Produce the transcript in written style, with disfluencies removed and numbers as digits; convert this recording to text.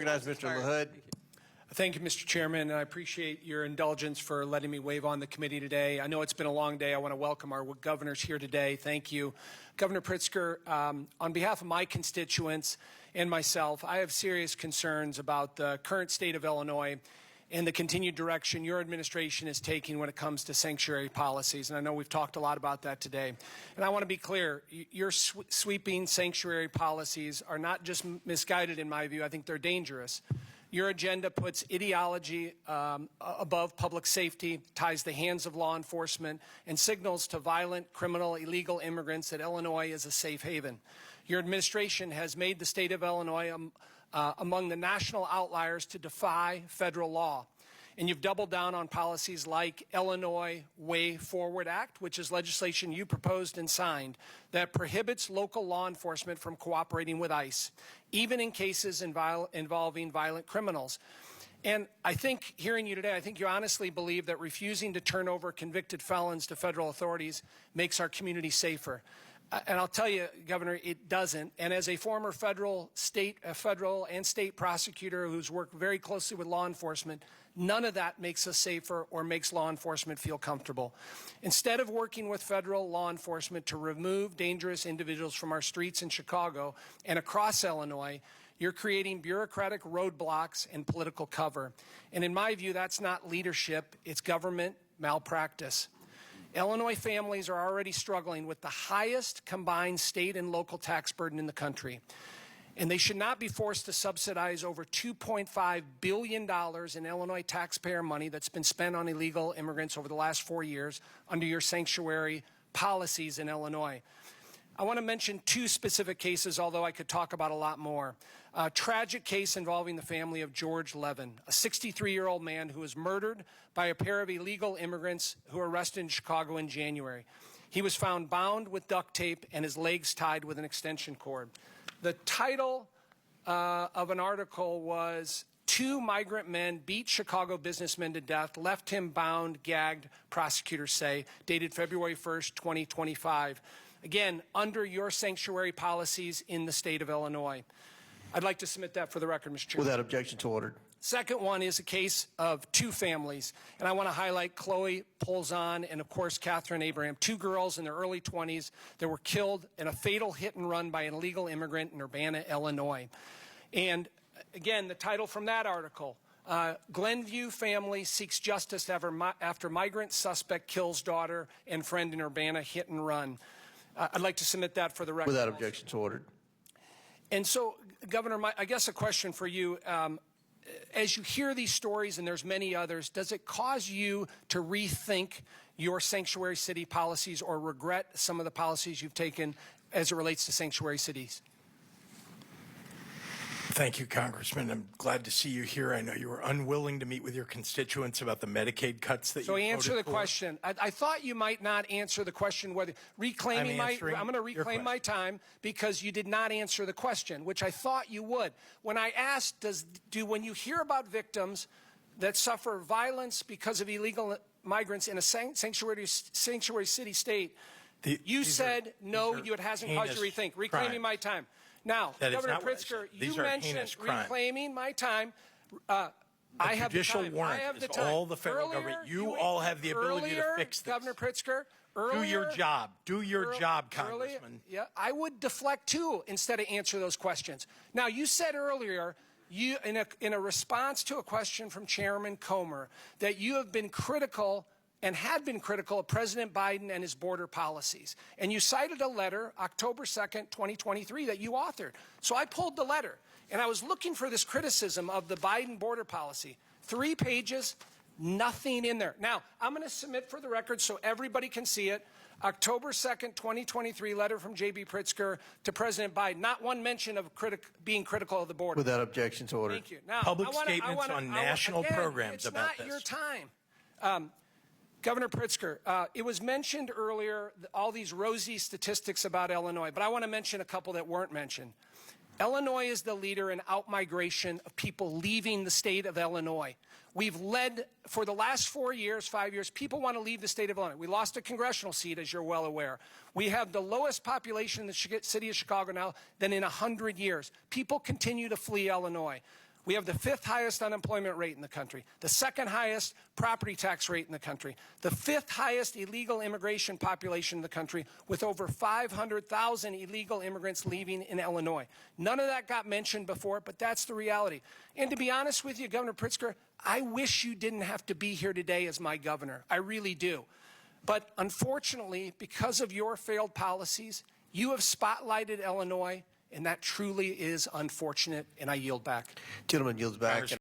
Recognize Mr. LaHood. Thank you, Mr. Chairman. I appreciate your indulgence for letting me waive on the committee today. I know it's been a long day. I want to welcome our governors here today. Thank you. Governor Pritzker, on behalf of my constituents and myself, I have serious concerns about the current state of Illinois and the continued direction your administration is taking when it comes to sanctuary policies. And I know we've talked a lot about that today. And I want to be clear, your sweeping sanctuary policies are not just misguided in my view, I think they're dangerous. Your agenda puts ideology above public safety, ties the hands of law enforcement, and signals to violent, criminal, illegal immigrants that Illinois is a safe haven. Your administration has made the state of Illinois among the national outliers to defy federal law. And you've doubled down on policies like Illinois Way Forward Act, which is legislation you proposed and signed that prohibits local law enforcement from cooperating with ICE, even in cases involving violent criminals. And I think, hearing you today, I think you honestly believe that refusing to turn over convicted felons to federal authorities makes our community safer. And I'll tell you, Governor, it doesn't. And as a former federal and state prosecutor who's worked very closely with law enforcement, none of that makes us safer or makes law enforcement feel comfortable. Instead of working with federal law enforcement to remove dangerous individuals from our streets in Chicago and across Illinois, you're creating bureaucratic roadblocks and political cover. And in my view, that's not leadership, it's government malpractice. Illinois families are already struggling with the highest combined state and local tax burden in the country. And they should not be forced to subsidize over $2.5 billion in Illinois taxpayer money that's been spent on illegal immigrants over the last 4 years under your sanctuary policies in Illinois. I want to mention two specific cases, although I could talk about a lot more. A tragic case involving the family of George Levin, a 63-year-old man who was murdered by a pair of illegal immigrants who were arrested in Chicago in January. He was found bound with duct tape and his legs tied with an extension cord. The title of an article was "Two Migrant Men Beat Chicago Businessmen to Death, Left Him Bound, Gagged," prosecutors say, dated February 1st, 2025. Again, under your sanctuary policies in the state of Illinois. I'd like to submit that for the record, Mr. Chairman. Without objection to order. Second one is a case of two families, and I want to highlight Chloe Polzon and, of course, Catherine Abraham, two girls in their early 20s that were killed in a fatal hit and run by an illegal immigrant in Urbana, Illinois. And again, the title from that article, Glenview family seeks justice after migrant suspect kills daughter and friend in Urbana hit and run. I'd like to submit that for the record. Without objection to order. And so, Governor, I guess a question for you. As you hear these stories, and there's many others, does it cause you to rethink your sanctuary city policies or regret some of the policies you've taken as it relates to sanctuary cities? Thank you, Congressman. I'm glad to see you here. I know you were unwilling to meet with your constituents about the Medicaid cuts that you voted for. So answer the question. I thought you might not answer the question whether reclaiming my – I'm going to reclaim my time because you did not answer the question, which I thought you would. When I asked, when you hear about victims that suffer violence because of illegal migrants in a sanctuary city state, you said no, it hasn't caused you to rethink. Reclaiming my time. Now, Governor Pritzker, you mentioned reclaiming my time. I have the time. I have the time. All the federal government. You all have the ability to fix this. Governor Pritzker, earlier, do your job. Do your job, Congressman. Yeah, I would deflect too instead of answer those questions. Now, you said earlier, in a response to a question from Chairman Comer, that you have been critical and had been critical of President Biden and his border policies. And you cited a letter, October 2nd, 2023, that you authored. So I pulled the letter, and I was looking for this criticism of the Biden border policy. 3 pages, nothing in there. Now, I'm going to submit for the record so everybody can see it. October 2nd, 2023, letter from J.B. Pritzker to President Biden. Not one mention of being critical of the border. Without objection to order. Thank you. Now, public statements on national programs about this. It's not your time. Governor Pritzker, it was mentioned earlier, all these rosy statistics about Illinois, but I want to mention a couple that weren't mentioned. Illinois is the leader in outmigration of people leaving the state of Illinois. We've led, for the last 4 years, 5 years, people want to leave the state of Illinois. We lost a congressional seat, as you're well aware. We have the lowest population in the city of Chicago now than in 100 years. People continue to flee Illinois. We have the 5th highest unemployment rate in the country, the 2nd highest property tax rate in the country, the 5th highest illegal immigration population in the country, with over 500,000 illegal immigrants leaving in Illinois. None of that got mentioned before, but that's the reality. And to be honest with you, Governor Pritzker, I wish you didn't have to be here today as my governor. I really do. But unfortunately, because of your failed policies, you have spotlighted Illinois, and that truly is unfortunate, and I yield back. Gentleman yields back.